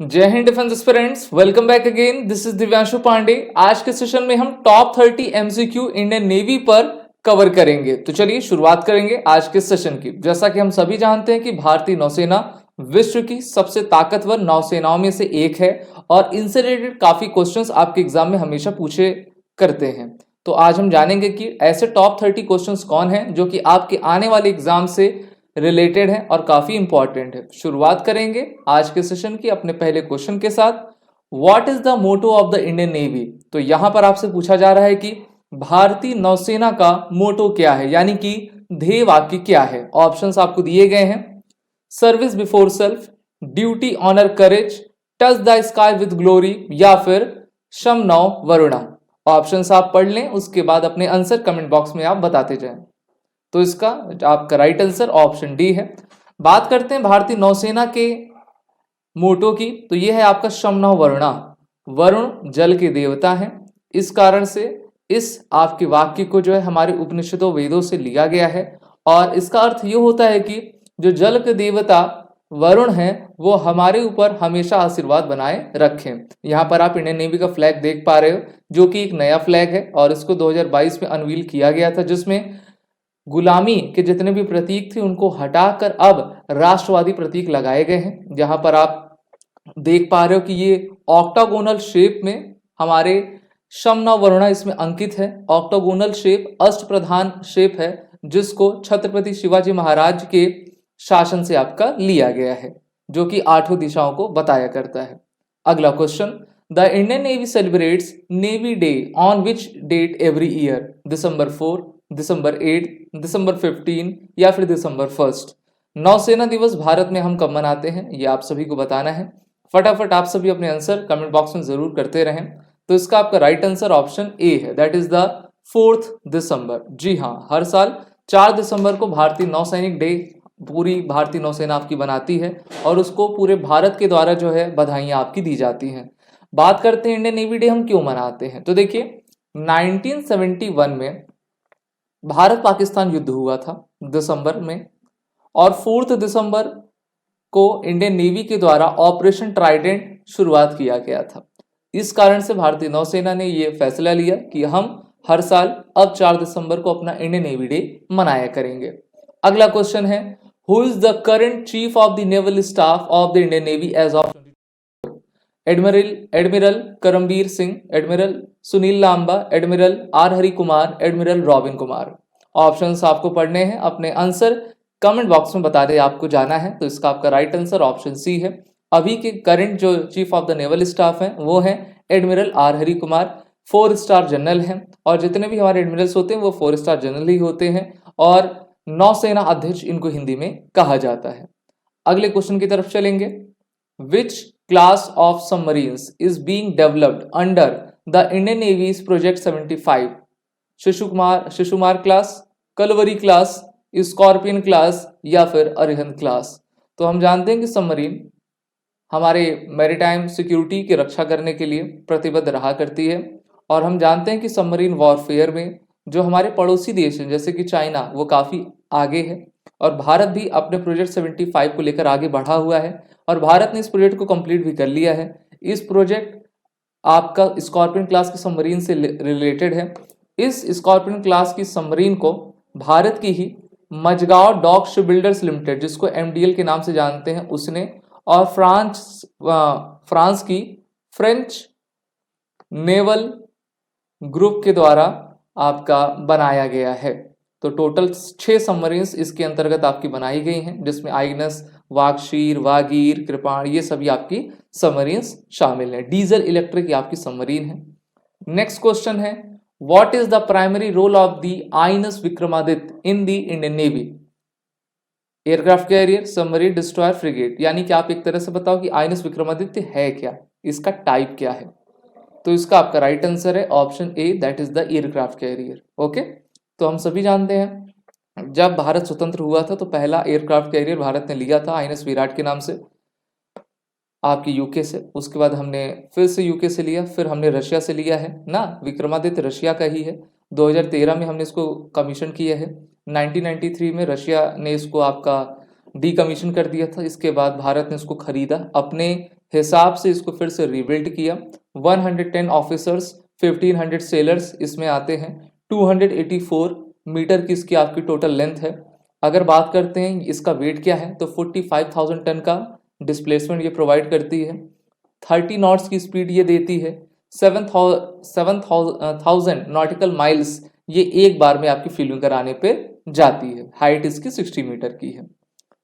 जय Hind defence aspirants, welcome back again. This is Divyanshu Pandey. आज के सेशन में हम टॉप 30 एमसीक्यू इंडियन नेवी पर कवर करेंगे। तो चलिए शुरुआत करेंगे आज के सेशन की। जैसा कि हम सभी जानते हैं कि भारतीय नौसेना विश्व की सबसे ताकतवर नौसेनाओं में से एक है और इनसे रिलेटेड काफी क्वेश्चंस आपके एग्जाम में हमेशा पूछे करते हैं। तो आज हम जानेंगे कि ऐसे टॉप 30 क्वेश्चंस कौन हैं जो कि आपके आने वाले एग्जाम से रिलेटेड है और काफी इंपॉर्टेंट है। शुरुआत करेंगे आज के सेशन की अपने पहले क्वेश्चन के साथ। What is the motto of the Indian Navy? तो यहां पर आपसे पूछा जा रहा है कि भारतीय नौसेना का मोटो क्या है, यानी कि ध्येय वाक्य क्या है। ऑप्शंस आपको दिए गए हैं। Service before self, duty honour courage, touch the sky with glory या फिर शम नौ वरुणा। ऑप्शंस आप पढ़ लें, उसके बाद अपने आंसर कमेंट बॉक्स में आप बताते जाएं। तो इसका आपका राइट आंसर ऑप्शन डी है। बात करते हैं भारतीय नौसेना के मोटो की, तो यह है आपका शमनौ वरुणा। वरुण जल के देवता हैं, इस कारण से इस आपके वाक्य को जो है हमारे उपनिषदों वेदों से लिया गया है और इसका अर्थ ये होता है कि जो जल के देवता वरुण हैं वो हमारे ऊपर हमेशा आशीर्वाद बनाए रखें। यहाँ पर आप इंडियन नेवी का फ्लैग देख पा रहे हो जो कि एक नया फ्लैग है और इसको 2022 में अनवील किया गया था, जिसमें गुलामी के जितने भी प्रतीक थे उनको हटाकर अब राष्ट्रवादी प्रतीक लगाए गए हैं। जहां पर आप देख पा रहे हो कि ये ऑक्टागोनल शेप में हमारे शमनौ वरुणा इसमें अंकित है। ऑक्टागोनल शेप अष्ट प्रधान शेप है जिसको छत्रपति शिवाजी महाराज के शासन से आपका लिया गया है, जो कि 8 दिशाओं को बताया करता है। अगला question, the Indian navy celebrates navy day on which date every year? December 4, December 8, December 15 या फिर दिसंबर 1। नौसेना दिवस भारत में हम कब मनाते हैं ये आप सभी को बताना है। फटाफट आप सभी अपने आंसर कमेंट बॉक्स में जरूर करते रहें। तो इसका आपका राइट आंसर ऑप्शन ए है, दैट इज द 4 दिसंबर। जी हाँ, हर साल 4 दिसंबर को भारतीय नौसैनिक डे पूरी भारतीय नौसेना आपकी बनाती है और उसको पूरे भारत के द्वारा जो है बधाइयां आपकी दी जाती हैं। बात करते हैं इंडियन नेवी डे हम क्यों मनाते हैं। तो देखिए 1971 में भारत पाकिस्तान युद्ध हुआ था दिसंबर में और 4 दिसंबर को इंडियन नेवी के द्वारा ऑपरेशन ट्राइडेंट शुरुआत किया गया था। इस कारण से भारतीय नौसेना ने यह फैसला लिया कि हम हर साल अब 4 दिसंबर को अपना इंडियन नेवी डे मनाया करेंगे। अगला क्वेश्चन है, who is the current chief of the naval staff of the Indian Navy as of? Admiral Karambir Singh, admiral Sunil Lanba, admiral R Hari Kumar, admiral Robin Kumar. Options आपको पढ़ने हैं, अपने आंसर कमेंट बॉक्स में बता दे आपको जाना है। तो इसका आपका राइट आंसर ऑप्शन सी है। अभी के करंट जो chief of the naval staff हैं वो हैं admiral R Hari Kumar, 4 star general हैं और जितने भी हमारे एडमिरल्स होते हैं वो 4 स्टार जनरल ही होते हैं और नौसेना अध्यक्ष इनको हिंदी में कहा जाता है। अगले क्वेश्चन की तरफ चलेंगे। विच class of submarines is being developed under the Indian Navy's Project 75? Shishumar class, Kalvari class, Scorpene class या फिर अरिहंत क्लास। तो हम जानते हैं कि सबमरीन हमारे मैरीटाइम सिक्योरिटी की रक्षा करने के लिए प्रतिबद्ध रहा करती है और हम जानते हैं कि सबमरीन वॉरफेयर में जो हमारे पड़ोसी देश हैं जैसे कि चाइना वो काफ़ी आगे है और भारत भी अपने प्रोजेक्ट 75 को लेकर आगे बढ़ा हुआ है और भारत ने इस प्रोजेक्ट को कंप्लीट भी कर लिया है। इस प्रोजेक्ट आपका स्कॉर्पियन क्लास की सबमरीन से रिलेटेड है। इस स्कॉर्पियन क्लास की सबमरीन को भारत की ही Mazagon dock ship builders limited, जिसको एमडीएल के नाम से जानते हैं, उसने और फ्रांस की फ्रेंच नेवल ग्रुप के द्वारा आपका बनाया गया है। तो टोटल 6 सबमरीन्स इसके अंतर्गत आपकी बनाई गई हैं, जिसमें आइगनस, वागशीर, वागीर, कृपाण ये सभी आपकी सबमरीन्स शामिल हैं। डीजल इलेक्ट्रिक ये आपकी सबमरीन है। नेक्स्ट क्वेश्चन है, what is the primary role of the INS Vikramaditya in the Indian Navy? Aircraft carrier, submarine, destroyer, frigate. यानी कि आप एक तरह से बताओ कि आईएनएस विक्रमादित्य है क्या, इसका टाइप क्या है। तो इसका आपका राइट आंसर है option A, that is the aircraft carrier. Okay, तो हम सभी जानते हैं जब भारत स्वतंत्र हुआ था तो पहला एयरक्राफ्ट कैरियर भारत ने लिया था आईएनएस विराट के नाम से आपकी यूके से। उसके बाद हमने फिर से यूके से लिया, फिर हमने रशिया से लिया है ना। विक्रमादित्य रशिया का ही है। 2013 में हमने इसको कमीशन किया है। 1993 में रशिया ने इसको आपका डीकमीशन कर दिया था। इसके बाद भारत ने इसको खरीदा अपने हिसाब से इसको फिर से रिबिल्ड किया। 110 ऑफिसर्स, 1500 सेलर्स इसमें आते हैं। 284 मीटर की इसकी आपकी टोटल लेंथ है। अगर बात करते हैं इसका वेट क्या है, तो 45,000 टन का डिस्प्लेसमेंट ये प्रोवाइड करती है। 30 नॉट्स की स्पीड ये देती है। 7,000 नॉटिकल माइल्स ये एक बार में आपकी फ्यूलिंग कराने पे जाती है। हाइट इसकी 60 मीटर की है।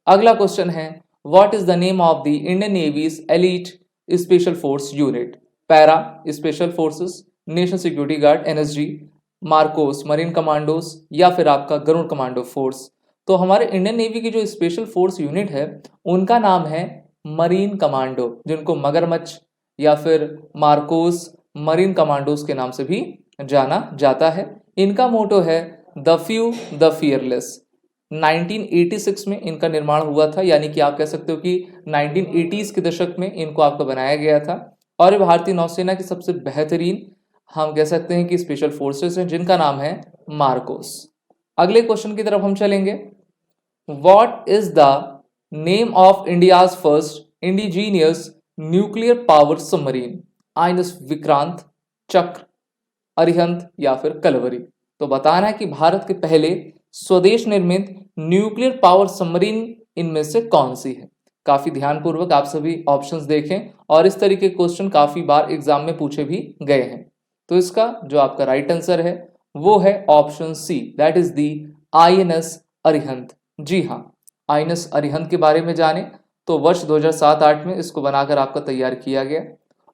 अगला क्वेश्चन है, what is the name of the Indian navy's elite special force unit? Para special forces, national security guard NSG, MARCOS marine commandos, या फिर आपका गरुड़ कमांडो फोर्स। तो हमारे इंडियन नेवी की जो स्पेशल फोर्स यूनिट है उनका नाम है मरीन कमांडो, जिनको मगरमच्छ या फिर मार्कोस मरीन कमांडोज के नाम से भी जाना जाता है। इनका मोटो है द फ्यू द फियरलेस। 1986 में इनका निर्माण हुआ था, यानी कि आप कह सकते हो कि 1980s के दशक में इनको आपको बनाया गया था। और ये भारतीय नौसेना की सबसे बेहतरीन हम कह सकते हैं कि स्पेशल फोर्सेस हैं, जिनका नाम है मार्कोस। अगले क्वेश्चन की तरफ हम चलेंगे। What is the name of India's first indigenous nuclear power submarine? INS Vikrant, Chakra, Arihant, या फिर कलवरी। तो बताना है कि भारत के पहले स्वदेश निर्मित न्यूक्लियर पावर सबमरीन इनमें से कौन सी है? काफी ध्यानपूर्वक आप सभी ऑप्शंस देखें, और इस तरीके के क्वेश्चन काफी बार एग्जाम में पूछे भी गए हैं। तो इसका जो आपका राइट आंसर है वो है option C, that is the INS Arihant. जी हाँ, आईएनएस अरिहंत के बारे में जाने तो वर्ष 2007-8 में इसको बनाकर आपका तैयार किया गया।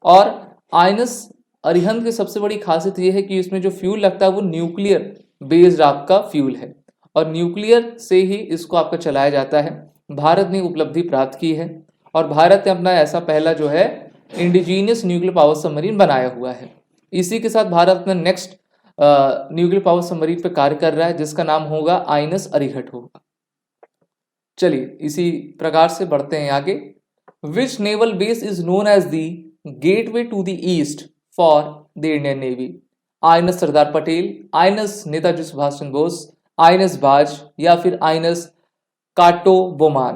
और आईएनएस अरिहंत की सबसे बड़ी खासियत यह है कि इसमें जो फ्यूल लगता है वो न्यूक्लियर बेस्ड आपका फ्यूल है, और न्यूक्लियर से ही इसको आपका चलाया जाता है। भारत ने उपलब्धि प्राप्त की है, और भारत ने अपना ऐसा पहला जो है इंडिजीनियस न्यूक्लियर पावर सबमरीन बनाया हुआ है। इसी के साथ भारत अपना नेक्स्ट न्यूक्लियर पावर सबमरीन पे कार्य कर रहा है, जिसका नाम होगा आईएनएस अरिहंत होगा। चलिए इसी प्रकार से बढ़ते हैं आगे। Which naval base is known as the gateway to the east for the Indian navy? INS Sardar Patel, INS Netaji Subhash Chandra Bose, INS Baaz, या फिर आईएनएस काटोबोमान।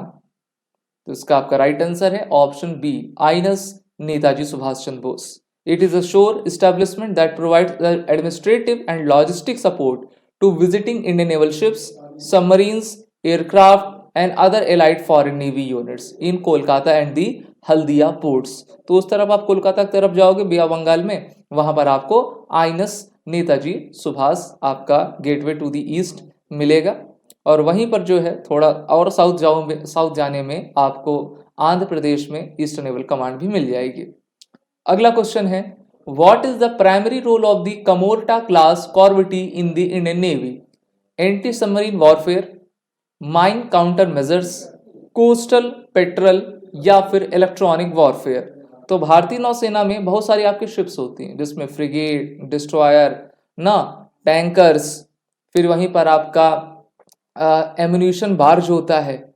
तो इसका आपका राइट आंसर है option B, INS Netaji Subhash Chandra Bose. It is a shore establishment that provides the administrative and logistic support to visiting Indian naval ships, submarines, aircraft, and other allied foreign navy units in Kolkata and the Haldia ports। तो उस तरफ आप कोलकाता की तरफ जाओगे बे of Bengal में, वहां पर आपको आईएनएस नेताजी सुभाष आपका गेटवे टू द ईस्ट मिलेगा। और वहीं पर जो है थोड़ा और साउथ जाने में आपको आंध्र प्रदेश में ईस्टर्न नेवल कमांड भी मिल जाएगी। अगला क्वेश्चन है, what is the primary role of the Kamorta class corvette in the Indian navy? Anti submarine warfare, mine counter measures, coastal patrol, या फिर इलेक्ट्रॉनिक वॉरफेयर। तो भारतीय नौसेना में बहुत सारी आपकी शिप्स होती हैं, जिसमें फ्रिगेट, डिस्ट्रॉयर ना, टैंकर्स, फिर वहीं पर आपका एम्यूनिशन बार्ज होता है।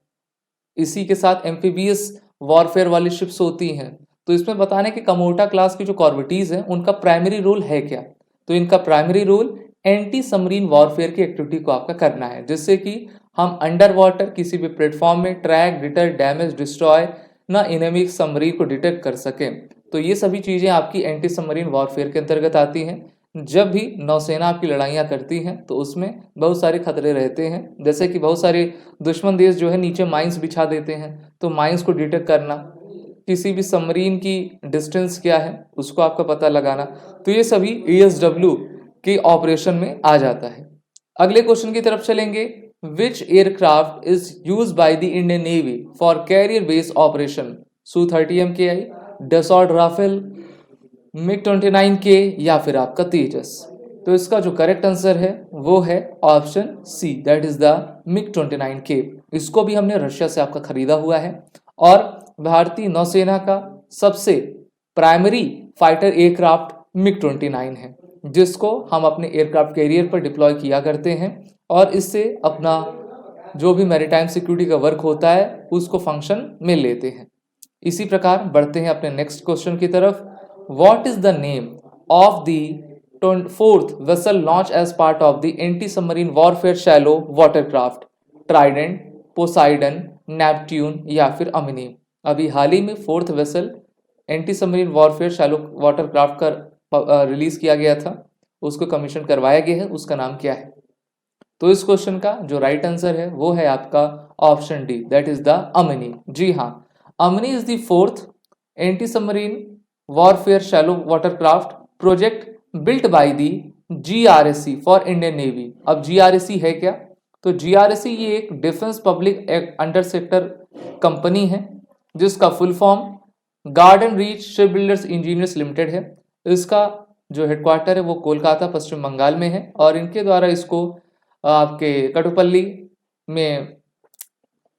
इसी के साथ एम्फीबियस वॉरफेयर वाली शिप्स होती हैं। तो इसमें बताने कि कमोर्टा क्लास की जो कॉर्वेटीज हैं उनका प्राइमरी रोल है क्या? तो इनका primary role anti submarine warfare की एक्टिविटी को आपका करना है, जिससे कि हम अंडर वाटर किसी भी प्लेटफॉर्म में ट्रैक, डिटर, डैमेज, डिस्ट्रॉय ना इनेमी सबमरीन को डिटेक्ट कर सकें। तो ये सभी चीजें आपकी एंटी सबमरीन वॉरफेयर के अंतर्गत आती हैं। जब भी नौसेना आपकी लड़ाइयाँ करती हैं तो उसमें बहुत सारे खतरे रहते हैं, जैसे कि बहुत सारे दुश्मन देश जो है नीचे माइंस बिछा देते हैं, तो माइंस को डिटेक्ट करना, किसी भी सबमरीन की डिस्टेंस क्या है उसको आपका पता लगाना, तो ये सभी ESW के ऑपरेशन में आ जाता है। अगले क्वेश्चन की तरफ चलेंगे। Which aircraft is used by the Indian navy for carrier based operation? Su-30 MKI, Dassault Rafale, MiG-29K, या फिर आपका तेजस। तो इसका जो करेक्ट आंसर है वो है option C, that is the MiG-29K। इसको भी हमने रशिया से आपका खरीदा हुआ है, और भारतीय नौसेना का सबसे प्राइमरी फाइटर एयरक्राफ्ट MiG-29 है, जिसको हम अपने एयरक्राफ्ट कैरियर पर डिप्लॉय किया करते हैं, और इससे अपना जो भी मैरीटाइम सिक्योरिटी का वर्क होता है उसको फंक्शन में लेते हैं। इसी प्रकार बढ़ते हैं अपने नेक्स्ट क्वेश्चन की तरफ। What is the name of the 4th vessel launch as part of the anti submarine warfare shallow watercraft? Trident, Poseidon, Neptune, या फिर अमिनी। अभी हाल ही में 4th vessel anti submarine warfare shallow water craft का release किया गया था, उसको कमीशन करवाया गया है, उसका नाम क्या है? तो इस क्वेश्चन का जो राइट आंसर है वो है आपका option D, that is the Amini. जी हाँ, Amini is the fourth anti submarine warfare shallow water craft project built by the GRSC for Indian navy. अब जीआरएससी है क्या? तो जीआरएससी ये एक defence public under sector company है जिसका full form Garden Reach ship builders engineers limited है। इसका जो हेडक्वार्टर है वो कोलकाता पश्चिम बंगाल में है और इनके द्वारा इसको आपके कटुपल्ली में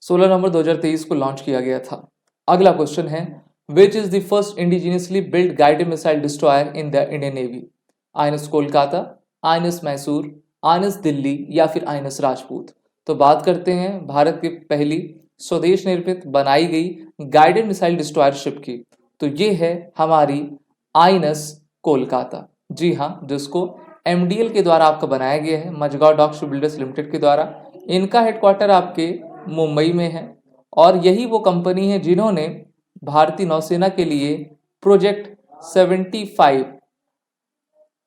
16 नवंबर 2023 को लॉन्च किया गया था। अगला क्वेश्चन है which is the first indigenously build guided missile destroyer in the Indian navy? INS Kolkata, INS Mysore, INS Delhi या फिर आईएनएस राजपूत। तो बात करते हैं भारत की पहली स्वदेश निर्मित बनाई गई गाइडेड मिसाइल डिस्ट्रॉयर शिप की, तो ये है हमारी आईएनएस कोलकाता। जी हाँ, जिसको एमडीएल के द्वारा आपका बनाया गया है, Mazagon dock ship builders limited के द्वारा। इनका हेडक्वार्टर आपके मुंबई में है और यही वो कंपनी है जिन्होंने भारतीय नौसेना के लिए प्रोजेक्ट 75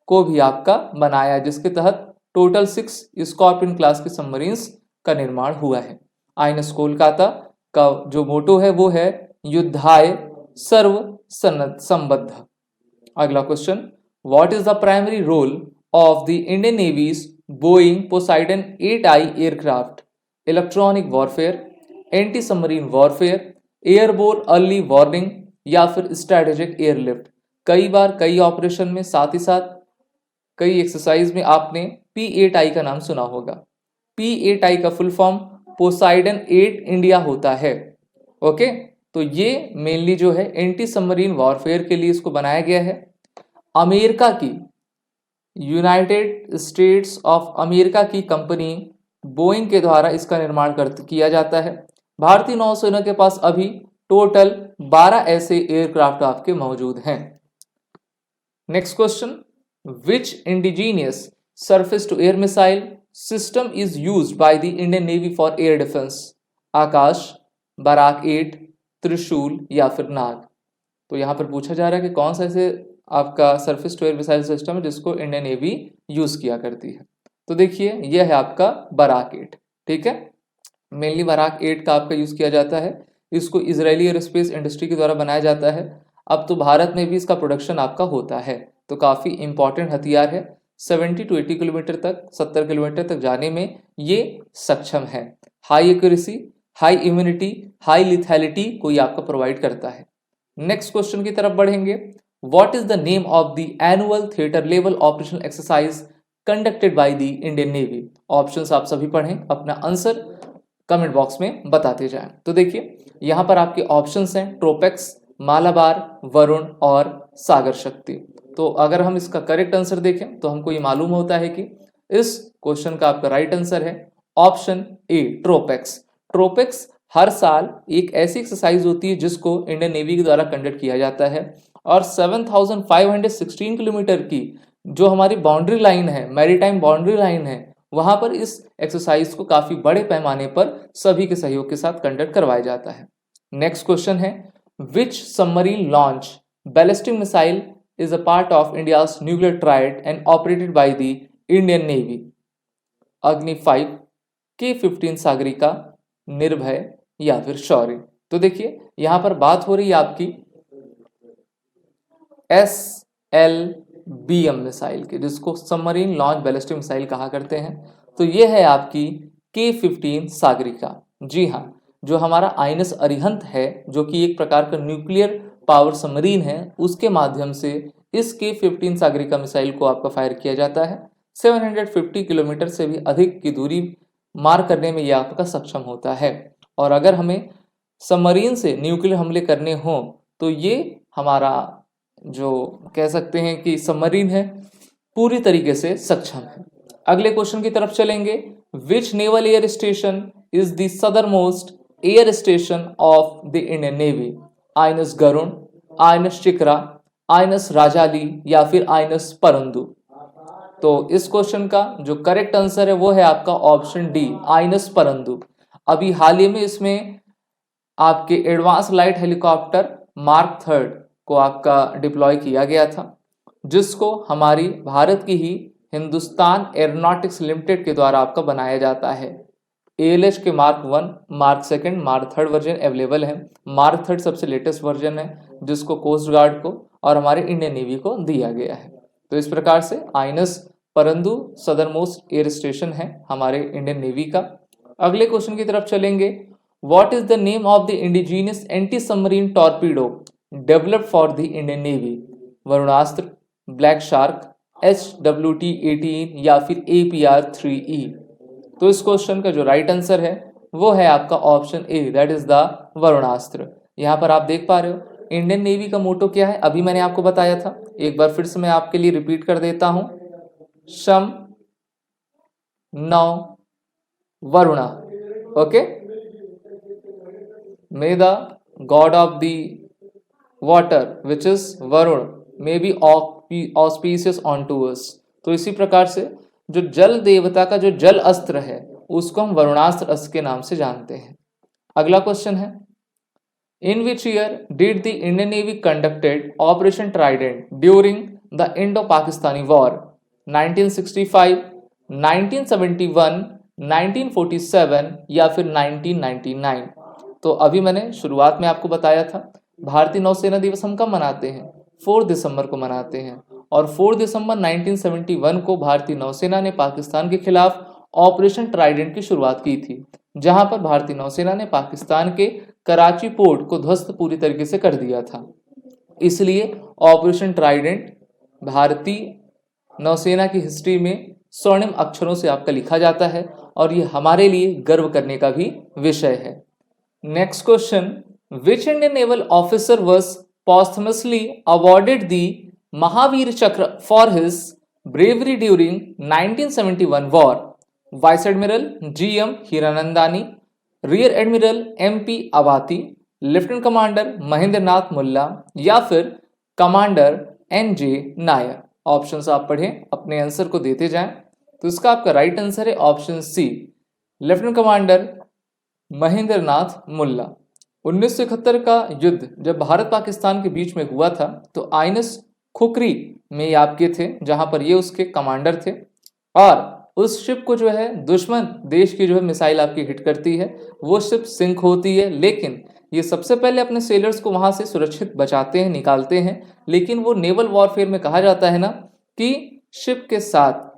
को भी आपका बनाया, जिसके तहत टोटल 6 स्कॉर्पियन क्लास के सबमरीन्स का निर्माण हुआ है। आईएनएस कोलकाता का जो मोटो है वो है युद्धाय सर्व संबद्ध। अगला question, what is the primary role of the Indian navy's Boeing Poseidon 8I aircraft? Electronic warfare, anti submarine warfare, airborne early warning या फिर स्ट्रेटेजिक एयरलिफ्ट। कई बार कई ऑपरेशन में साथ ही साथ कई एक्सरसाइज में आपने P8I का नाम सुना होगा। P8I का फुल फॉर्म पोसाइडन 8 इंडिया होता है। ओके, तो ये मेनली जो है एंटी सबमरीन वॉरफेयर के लिए इसको बनाया गया है। अमेरिका की यूनाइटेड स्टेट्स ऑफ अमेरिका की कंपनी बोइंग के द्वारा इसका निर्माण किया जाता है। भारतीय नौसेना के पास अभी टोटल 12 ऐसे एयरक्राफ्ट आपके मौजूद हैं। Next question, which indigenous surface to air missile system is used by the Indian navy for air defence? Akash, Barak 8, Trishul या फिर नाग। तो यहाँ पर पूछा जा रहा है कि कौन सा ऐसे आपका surface to air missile system है जिसको इंडियन नेवी यूज किया करती है। तो देखिए यह है आपका बराक 8। ठीक है, मेनली बराक 8 का आपका यूज किया जाता है। इसको इजरायली एयरोस्पेस इंडस्ट्री के द्वारा बनाया जाता है। अब तो भारत में भी इसका प्रोडक्शन आपका होता है, तो काफी इंपॉर्टेंट हथियार है। 70 to 80 किलोमीटर तक, 70 किलोमीटर तक जाने में ये सक्षम है। High accuracy, high immunity, high lethality को ये आपका प्रोवाइड करता है। नेक्स्ट क्वेश्चन की तरफ बढ़ेंगे। What is the name of the annual theatre level operational exercise conducted by the Indian navy? Options आप सभी पढ़ें, अपना आंसर कमेंट बॉक्स में बताते जाएं। तो देखिए यहाँ पर आपके ऑप्शंस हैं ट्रोपेक्स, मालाबार, वरुण और सागर शक्ति। तो अगर हम इसका करेक्ट आंसर देखें तो हमको ये मालूम होता है कि इस क्वेश्चन का आपका राइट आंसर है ऑप्शन ए, ट्रोपेक्स। ट्रोपेक्स हर साल एक ऐसी एक्सरसाइज होती है जिसको इंडियन नेवी के द्वारा कंडक्ट किया जाता है और 7516 किलोमीटर की जो हमारी बाउंड्री लाइन है, मैरीटाइम बाउंड्री लाइन है, वहां पर इस एक्सरसाइज को काफी बड़े पैमाने पर सभी के सहयोग के साथ कंडक्ट करवाया जाता है। नेक्स्ट क्वेश्चन है, which submarine launch ballistic missile is a part of India's nuclear triad and operated by the Indian Navy? अग्नि 5, K-15 सागरिका, निर्भय या फिर शौर्य। तो देखिए यहां पर बात हो रही है आपकी SLBM मिसाइल की, जिसको सबमरीन लॉन्च बैलिस्टिक मिसाइल कहा करते हैं। तो ये है आपकी K-15 सागरिका। जी हाँ, जो हमारा आईएनएस अरिहंत है जो कि एक प्रकार का न्यूक्लियर पावर सबमरीन है, उसके माध्यम से इस K-15 सागरिका मिसाइल को आपका फायर किया जाता है। 750 किलोमीटर से भी अधिक की दूरी मार करने में यह आपका सक्षम होता है। और अगर हमें सबमरीन से न्यूक्लियर हमले करने हों तो ये हमारा जो कह सकते हैं कि सबमरीन है पूरी तरीके से सक्षम है। अगले क्वेश्चन की तरफ चलेंगे। Which naval air station is the southernmost air station of the Indian navy? INS Garud, INS चिकरा, आईएनएस राजाली या फिर आईएनएस परंदु। तो इस क्वेश्चन का जो करेक्ट आंसर है वो है आपका ऑप्शन डी, आईएनएस परंदु। अभी हाल ही में इसमें आपके एडवांस लाइट हेलीकॉप्टर मार्क 3 को आपका डिप्लॉय किया गया था, जिसको हमारी भारत की ही हिंदुस्तान एरोनॉटिक्स लिमिटेड के द्वारा आपका बनाया जाता है। ALH के mark 1, mark 2, mark 3 version available है। मार्क 3 सबसे लेटेस्ट वर्जन है, जिसको कोस्ट गार्ड को और हमारे इंडियन नेवी को दिया गया है। तो इस प्रकार से आईएनएस परंदु सदर मोस्ट एयर स्टेशन है हमारे इंडियन नेवी का। अगले क्वेश्चन की तरफ चलेंगे। What is the name of the indigenous anti submarine torpedo developed for the Indian navy? Varunastra, black shark, HWT-18 या फिर APR-3E? तो इस क्वेश्चन का जो राइट आंसर है वो है आपका option A, that is the Varunastra. यहाँ पर आप देख पा रहे हो इंडियन नेवी का मोटो क्या है, अभी मैंने आपको बताया था, एक बार फिर से मैं आपके लिए रिपीट कर देता हूं। शम नौ Varuna. Okay, may the god of the water which is Varun may be auspicious on to us. तो इसी प्रकार से जो जल देवता का जो जल अस्त्र है उसको हम वरुणास्त्र अस्त्र के नाम से जानते हैं। अगला क्वेश्चन है, in which year did the Indian navy conducted operation trident during the Indo Pakistani war? 1965, 1971, 1947 या फिर 1999? तो अभी मैंने शुरुआत में आपको बताया था भारतीय नौसेना दिवस हम कब मनाते हैं? 4 दिसंबर को मनाते हैं, और 4 दिसंबर 1971 को भारतीय नौसेना ने पाकिस्तान के खिलाफ ऑपरेशन ट्राइडेंट की शुरुआत की थी, जहां पर भारतीय नौसेना ने पाकिस्तान के कराची पोर्ट को ध्वस्त पूरी तरीके से कर दिया था। इसलिए ऑपरेशन ट्राइडेंट भारतीय नौसेना की हिस्ट्री में स्वर्णिम अक्षरों से आपका लिखा जाता है, और ये हमारे लिए गर्व करने का भी विषय है। Next question, which Indian naval officer was posthumously awarded the Mahavir Chakra for his bravery during 1971 war? Vice Admiral GM Hiranandani, Rear Admiral MP Avati, Lieutenant Commander Mahendra Nath Mulla या फिर कमांडर NJ नायर? ऑप्शंस आप पढ़ें, अपने आंसर को देते जाएं। तो इसका आपका राइट आंसर है option C, lieutenant commander Mahendra Nath Mulla. 1971 का युद्ध जब भारत पाकिस्तान के बीच में हुआ था तो आईएनएस खुखरी में ये आपके थे, जहां पर ये उसके कमांडर थे, और उस शिप को जो है दुश्मन देश की जो है मिसाइल आपकी हिट करती है, वो शिप सिंक होती है, लेकिन ये सबसे पहले अपने सेलर्स को वहां से सुरक्षित बचाते हैं, निकालते हैं। लेकिन वो नेवल वॉरफेयर में कहा जाता है ना कि शिप के साथ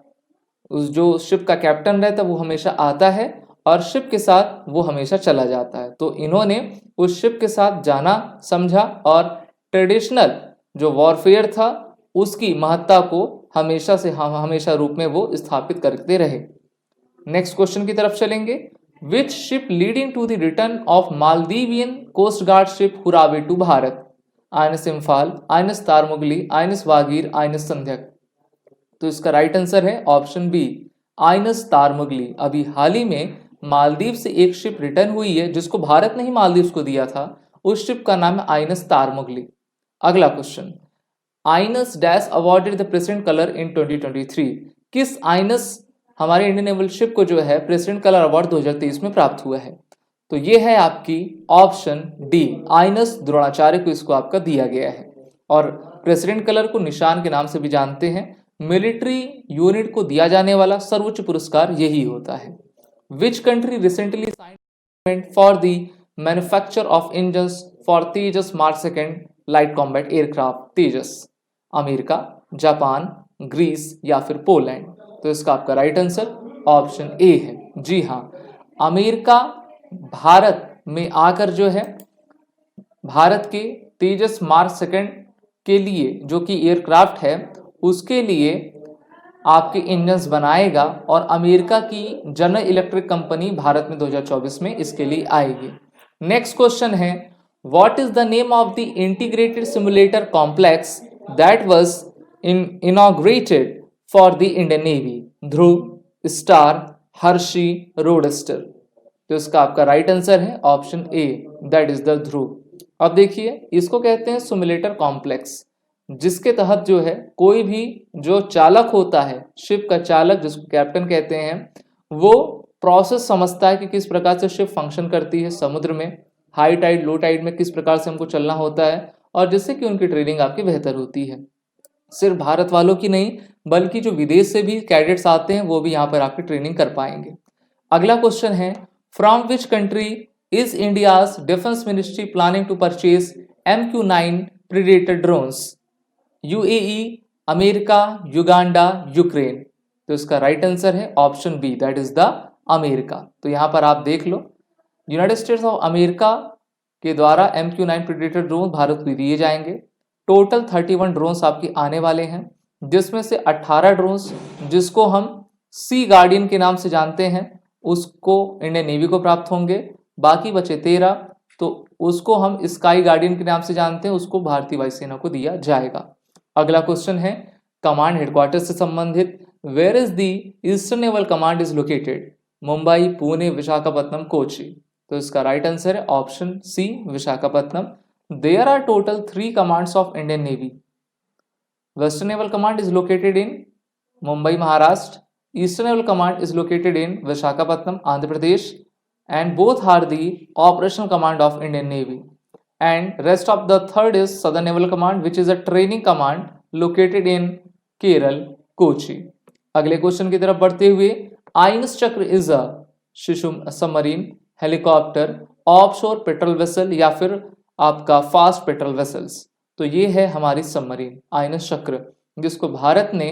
उस जो शिप का कैप्टन रहता है वो हमेशा आता है और शिप के साथ वो हमेशा चला जाता है। तो इन्होंने उस शिप के साथ जाना समझा और ट्रेडिशनल जो वॉरफेयर था उसकी महत्ता को हमेशा रूप में वो स्थापित करते रहे। नेक्स्ट क्वेश्चन की तरफ चलेंगे। Which ship leading to the return of Maldivian coast guard ship Huravee to Bharat? INS Imphal, INS Tarmugli, INS Vagir, INS Sandhayak? तो इसका राइट आंसर है ऑप्शन बी, आईएनएस तारमुगली। अभी हाल ही में मालदीव से एक शिप रिटर्न हुई है जिसको भारत ने ही मालदीव को दिया था, उस शिप का नाम है आईएनएस तारमुगली। अगला question, INS dash awarded the president colour इन 2023? किस आईएनएस हमारे इंडियन नेवल शिप को जो है प्रेसिडेंट कलर अवार्ड 2023 में प्राप्त हुआ है? तो ये है आपकी ऑप्शन डी, आईएनएस द्रोणाचार्य को इसको आपका दिया गया है। और प्रेसिडेंट कलर को निशान के नाम से भी जानते हैं, मिलिट्री यूनिट को दिया जाने वाला सर्वोच्च पुरस्कार यही होता है। Which country recently signed agreement for the manufacture of engines for Tejas Mark II light combat aircraft? Tejas? America, Japan, Greece या फिर पोलैंड? तो इसका आपका राइट आंसर ऑप्शन ए है। जी हाँ, अमेरिका भारत में आकर जो है भारत के तेजस मार्क II के लिए जो कि एयरक्राफ्ट है उसके लिए आपके इंजन्स बनाएगा, और अमेरिका की जनरल इलेक्ट्रिक कंपनी भारत में 2024 में इसके लिए आएगी। नेक्स्ट क्वेश्चन है, what is the name of the integrated simulator complex that was inaugurated for the Indian navy? Dhruv, star, हर्षी, रोडस्टर? तो इसका आपका राइट आंसर है option A, that is the Dhruv. अब देखिए, इसको कहते हैं सिमुलेटर कॉम्प्लेक्स, जिसके तहत जो है कोई भी जो चालक होता है, शिप का चालक जिसको कैप्टन कहते हैं, वो प्रोसेस समझता है कि किस प्रकार से शिप फंक्शन करती है समुद्र में, हाई टाइड लो टाइड में किस प्रकार से हमको चलना होता है, और जिससे कि उनकी ट्रेनिंग आपकी बेहतर होती है। सिर्फ भारत वालों की नहीं बल्कि जो विदेश से भी कैडेट्स आते हैं वो भी यहाँ पर आपकी ट्रेनिंग कर पाएंगे। अगला क्वेश्चन है, from which country is India's defence ministry planning to purchase MQ-9 predator drones? UAE, America, Uganda, Ukraine. तो इसका राइट आंसर है option B, that is the America. तो यहाँ पर आप देख लो, यूनाइटेड स्टेट्स ऑफ अमेरिका के द्वारा MQ-9 प्रीडेटर ड्रोन भारत को दिए जाएंगे। टोटल 31 ड्रोन्स आपके आने वाले हैं, जिसमें से 18 ड्रोन्स जिसको हम सी गार्डियन के नाम से जानते हैं उसको इंडियन नेवी को प्राप्त होंगे। बाकी बचे 13 तो उसको हम स्काई गार्डियन के नाम से जानते हैं, उसको भारतीय वायुसेना को दिया जाएगा। अगला क्वेश्चन है कमांड हेडक्वार्टर से संबंधित, where is the eastern naval command is located? Mumbai, Pune, Visakhapatnam, Kochi. तो इसका राइट आंसर है ऑप्शन सी, Visakhapatnam. There are total 3 commands of Indian Navy. Western Naval Command is located in Mumbai, Maharashtra. Eastern Naval Command is located in Visakhapatnam, Andhra Pradesh, and both are the operational command of Indian Navy. And rest of the third is Southern Naval Command, which is a training command located in Kerala, Kochi. अगले question की तरफ बढ़ते हुए, आइनस चक्र is a submarine, helicopter, offshore patrol vessel या फिर आपका fast patrol vessels. तो ये है हमारी सबमरीन आइनस चक्र, जिसको भारत ने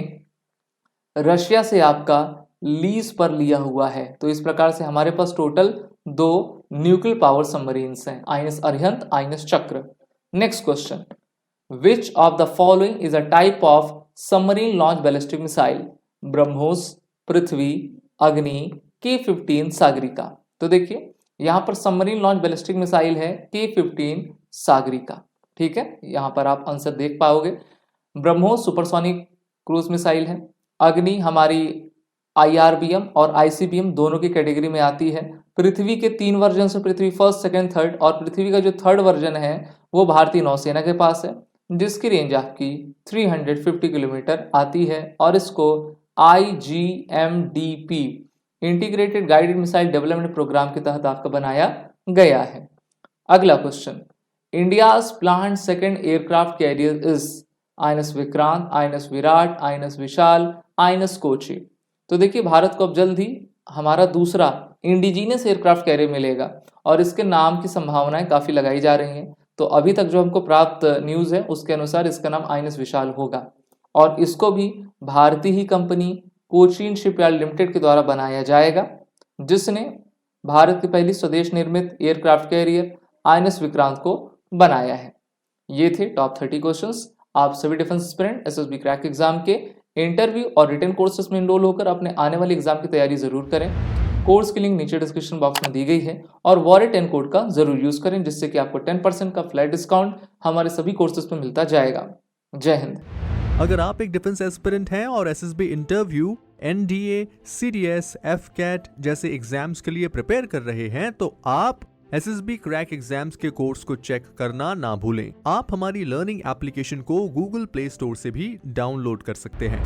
रशिया से आपका लीज पर लिया हुआ है। तो इस प्रकार से हमारे पास टोटल 2 न्यूक्लियर पावर सबमरीन्स हैं, INS Arihant, INS Chakra. Next question, which of the following is a type of submarine launch ballistic missile? BrahMos, Prithvi, Agni, K-15 Sagarika. तो देखिए यहाँ पर सबमरीन लॉन्च बैलिस्टिक मिसाइल है K-15 सागरिका, ठीक है, यहाँ पर आप आंसर देख पाओगे। ब्रह्मोस सुपरसोनिक क्रूज मिसाइल है, अग्नि हमारी IRBM और ICBM दोनों की कैटेगरी में आती है। पृथ्वी के 3 वर्जन है, पृथ्वी फर्स्ट, सेकंड, थर्ड, और पृथ्वी का जो थर्ड वर्जन है वो भारतीय नौसेना के पास है, जिसकी रेंज आपकी 350 किलोमीटर आती है और इसको IGMDP integrated guided missile development programme के तहत आपका बनाया गया है। अगला question, India's planned second aircraft carrier is? INS Vikrant, INS Viraat, INS Vishal, INS Kochi. तो देखिए भारत को अब जल्द ही हमारा दूसरा इंडिजीनियस एयरक्राफ्ट कैरियर मिलेगा और इसके नाम की संभावनाएं काफी लगाई जा रही हैं। तो अभी तक जो हमको प्राप्त न्यूज है उसके अनुसार इसका नाम आईएनएस विशाल होगा और इसको भी भारतीय ही कंपनी कोचीन शिपयार्ड लिमिटेड के द्वारा बनाया जाएगा, जिसने भारत की पहली स्वदेश निर्मित एयरक्राफ्ट कैरियर आईएनएस विक्रांत को बनाया है। ये थे टॉप 30 क्वेश्चंस। आप सभी defence aspirant SSB crack exam के इंटरव्यू और रिटन कोर्सेज में इनरोल होकर अपने आने वाले एग्जाम की तैयारी जरूर करें। कोर्स की लिंक नीचे डिस्क्रिप्शन बॉक्स में दी गई है और वॉरेट 10 कोड का जरूर यूज करें, जिससे कि आपको 10% का फ्लैट डिस्काउंट हमारे सभी कोर्सेज पे मिलता जाएगा। जय हिंद। अगर आप एक डिफेंस एस्पिरेंट हैं और SSB interview, NDA, CDS, AFCAT जैसे एग्जाम्स के लिए प्रिपेयर कर रहे हैं तो आप एसएसबी क्रैक एग्जाम्स के कोर्स को चेक करना ना भूलें। आप हमारी लर्निंग एप्लीकेशन को गूगल प्ले स्टोर से भी डाउनलोड कर सकते हैं।